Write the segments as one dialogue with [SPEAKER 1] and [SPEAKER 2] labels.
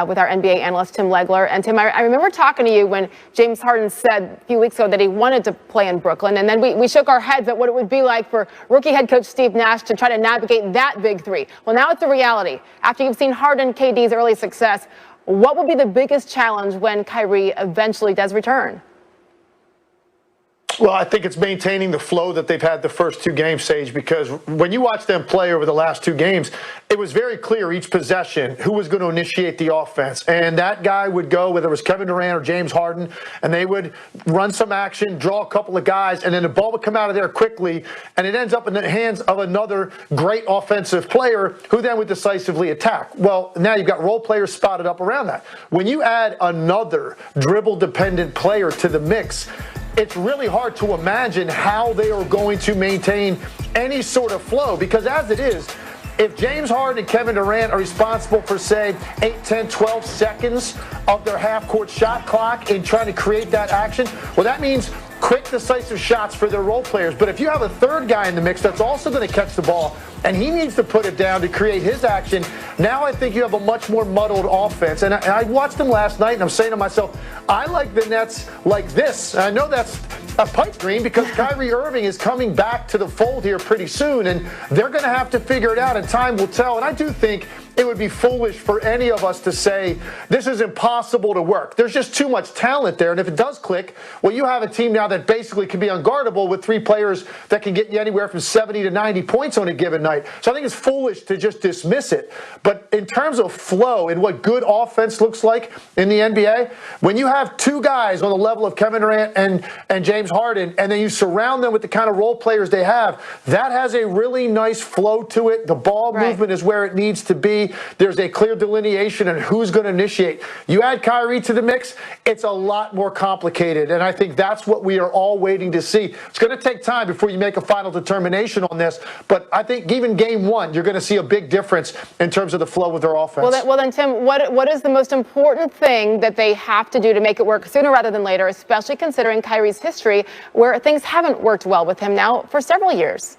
[SPEAKER 1] with our NBA analyst, Tim Legler. And Tim, I remember talking to you when James Harden said a few weeks ago that he wanted to play in Brooklyn. And then we shook our heads at what it would be like for rookie head coach Steve Nash to try to navigate that big three. Well, now it's a reality. After you've seen Harden and KD's early success, what will be the biggest challenge when Kyrie eventually does return?
[SPEAKER 2] Well, I think it's maintaining the flow that they've had the first two games, Sage, because when you watch them play over the last two games, it was very clear each possession who was going to initiate the offense. And that guy would go, whether it was Kevin Durant or James Harden, and they would run some action, draw a couple of guys, and then the ball would come out of there quickly, and it ends up in the hands of another great offensive player who then would decisively attack. Well, now you've got role players spotted up around that. When you add another dribble-dependent player to the mix, it's really hard to imagine how they are going to maintain any sort of flow, because as it is, if James Harden and Kevin Durant are responsible for, say, 8, 10, 12 seconds of their half-court shot clock in trying to create that action, well, that means quick, decisive shots for their role players. But if you have a third guy in the mix that's also going to catch the ball and he needs to put it down to create his action, now I think you have a much more muddled offense. And I watched them last night, and I'm saying to myself, I like the Nets like this. And I know that's a pipe dream because Kyrie Irving is coming back to the fold here pretty soon, and they're going to have to figure it out, and time will tell. And I do think it would be foolish for any of us to say this is impossible to work. There's just too much talent there, and if it does click, well, you have a team now that basically can be unguardable with three players that can get you anywhere from 70 to 90 points on a given night. So I think it's foolish to just dismiss it. But in terms of flow and what good offense looks like in the NBA, when you have two guys on the level of Kevin Durant and James Harden, and then you surround them with the kind of role players they have, that has a really nice flow to it. The ball movement is where it needs to be. There's a clear delineation on who's going to initiate. You add Kyrie to the mix, it's a lot more complicated, and I think that's what we are all waiting to see. It's going to take time before you make a final determination on this, but I think even game one, you're going to see a big difference in terms of the flow of their offense.
[SPEAKER 1] Well, then Tim, what is the most important thing that they have to do to make it work sooner rather than later, especially considering Kyrie's history where things haven't worked well with him now for several years?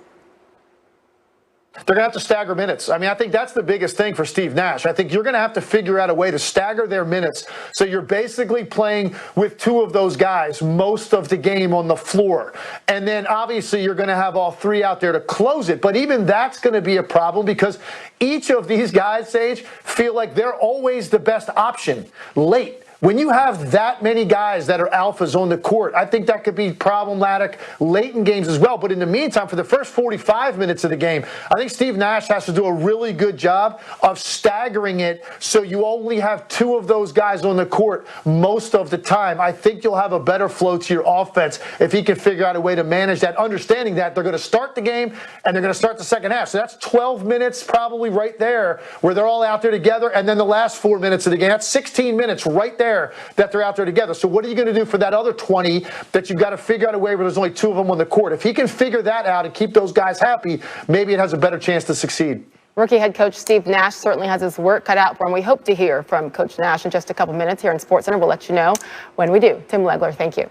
[SPEAKER 2] They're going to have to stagger minutes. I mean, I think that's the biggest thing for Steve Nash. I think you're going to have to figure out a way to stagger their minutes so you're basically playing with two of those guys most of the game on the floor. And then obviously you're going to have all three out there to close it. But even that's going to be a problem because each of these guys, Sage, feel like they're always the best option late. When you have that many guys that are alphas on the court, I think that could be problematic late in games as well. But in the meantime, for the first 45 minutes of the game, I think Steve Nash has to do a really good job of staggering it so you only have two of those guys on the court most of the time. I think you'll have a better flow to your offense if he can figure out a way to manage that, understanding that they're going to start the game and they're going to start the second half. So that's 12 minutes probably right there where they're all out there together. And then the last 4 minutes of the game, that's 16 minutes right there that they're out there together. So what are you going to do for that other 20 that you've got to figure out a way where there's only two of them on the court? If he can figure that out and keep those guys happy, maybe it has a better chance to succeed.
[SPEAKER 1] Rookie head coach Steve Nash certainly has his work cut out for him. We hope to hear from Coach Nash in just a couple minutes here in SportsCenter. We'll let you know when we do. Tim Legler, thank you.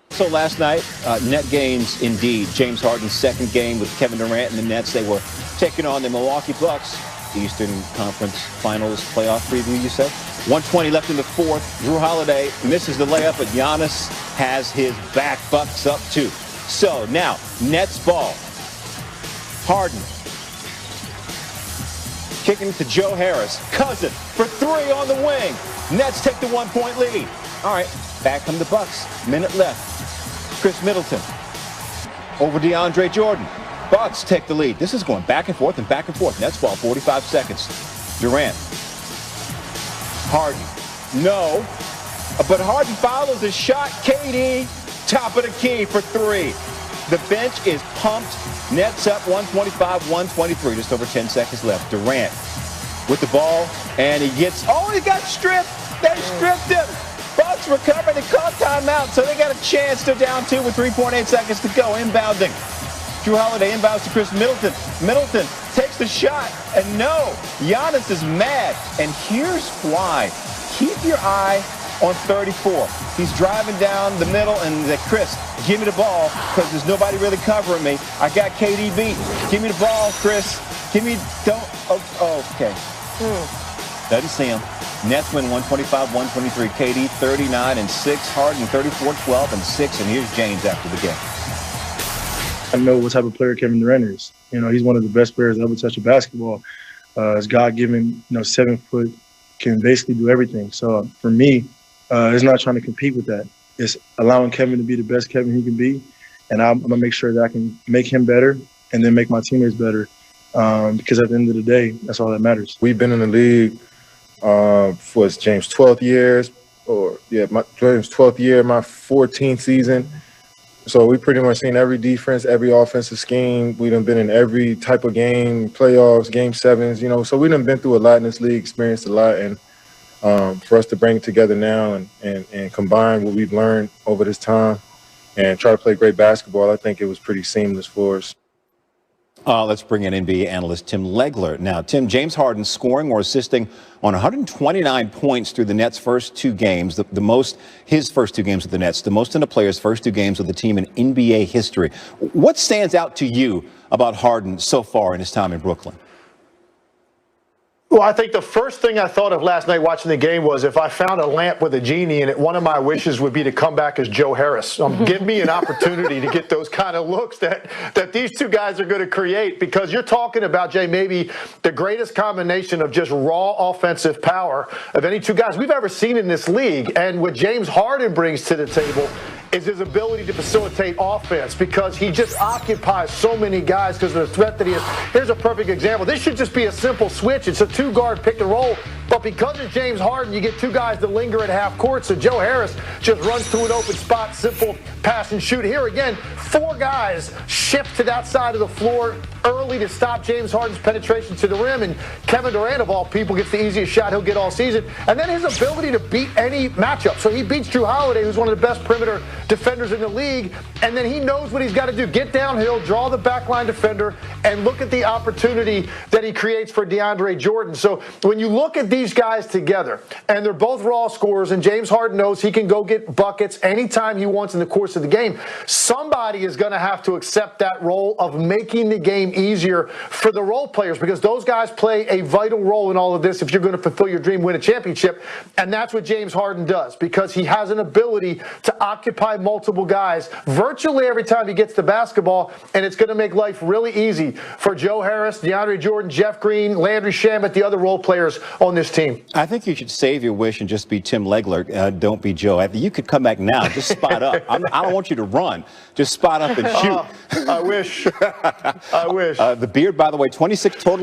[SPEAKER 3] So last night, net gains indeed. James Harden's second game with Kevin Durant and the Nets. They were taking on the Milwaukee Bucks. Eastern Conference Finals playoff preview, you said? 1:20 left in the fourth. Drew Holiday misses the layup, but Giannis has his back. Bucks up two. So now, Nets ball. Harden. Kicking to Joe Harris. Cousin for three on the wing. Nets take the 1-point lead. All right, back come the Bucks. Minute left. Chris Middleton over DeAndre Jordan. Bucks take the lead. This is going back and forth and back and forth. Nets ball, 45 seconds. Durant. Harden. No. But Harden follows his shot. KD, top of the key for three. The bench is pumped. Nets up 125-123. Just over 10 seconds left. Durant with the ball. And he gets, he got stripped. They stripped him. Bucks recovered. They called timeout. So they got a chance to down two with 3.8 seconds to go. Inbounding. Drew Holiday inbounds to Chris Middleton. Middleton takes the shot, and no, Giannis is mad. And here's why. Keep your eye on 34. He's driving down the middle, and he's like, Chris, give me the ball, because there's nobody really covering me. I got KD beat. Give me the ball, Chris. Okay. Doesn't see him. Nets win 125-123. KD 39-6. Harden 34-12-6. And here's James after the game.
[SPEAKER 4] I know what type of player Kevin Durant is. You know, he's one of the best players to ever touch a basketball. He's God-given, 7 foot, can basically do everything. So for me, it's not trying to compete with that. It's allowing Kevin to be the best Kevin he can be, and I'm going to make sure that I can make him better and then make my teammates better, because at the end of the day, that's all that matters.
[SPEAKER 5] We've been in the league for James' 12th year, James' 12th year, my 14th season. So we pretty much seen every defense, every offensive scheme. We done been in every type of game, playoffs, game sevens, So we done been through a lot in this league, experienced a lot, and for us to bring it together now and combine what we've learned over this time and try to play great basketball, I think it was pretty seamless for us.
[SPEAKER 3] Let's bring in NBA analyst Tim Legler. Now, Tim, James Harden scoring or assisting on 129 points through the Nets' first 2 games, the most, his first 2 games with the Nets, the most in a player's first 2 games with the team in NBA history. What stands out to you about Harden so far in his time in Brooklyn?
[SPEAKER 2] Well, I think the first thing I thought of last night watching the game was if I found a lamp with a genie in it, one of my wishes would be to come back as Joe Harris. Give me an opportunity to get those kind of looks that these 2 guys are going to create, because you're talking about, Jay, maybe the greatest combination of just raw offensive power of any 2 guys we've ever seen in this league. And what James Harden brings to the table is his ability to facilitate offense, because he just occupies so many guys because of the threat that he is. Here's a perfect example. This should just be a simple switch. It's a 2-guard pick and roll. But because it's James Harden, you get 2 guys that linger at half court. So Joe Harris just runs through an open spot, simple pass and shoot. Here again, 4 guys shift to that side of the floor early to stop James Harden's penetration to the rim. And Kevin Durant, of all people, gets the easiest shot he'll get all season. And then his ability to beat any matchup. So he beats Drew Holiday, who's one of the best perimeter defenders in the league. And then he knows what he's got to do. Get downhill, draw the backline defender, and look at the opportunity that he creates for DeAndre Jordan. So when you look at these guys together, and they're both raw scorers, and James Harden knows he can go get buckets anytime he wants in the course of the game, somebody is going to have to accept that role of making the game easier for the role players, because those guys play a vital role in all of this if you're going to fulfill your dream, win a championship. And that's what James Harden does, because he has an ability to occupy multiple guys virtually every time he gets the basketball, and it's going to make life really easy for Joe Harris, DeAndre Jordan, Jeff Green, Landry Shamet, the other role players on this team.
[SPEAKER 3] I think you should save your wish and just be Tim Legler. Don't be Joe. You could come back now. Just spot up. I don't want you to run. Just spot up and shoot.
[SPEAKER 2] I wish. I wish.
[SPEAKER 3] The beard, by the way, 26 total.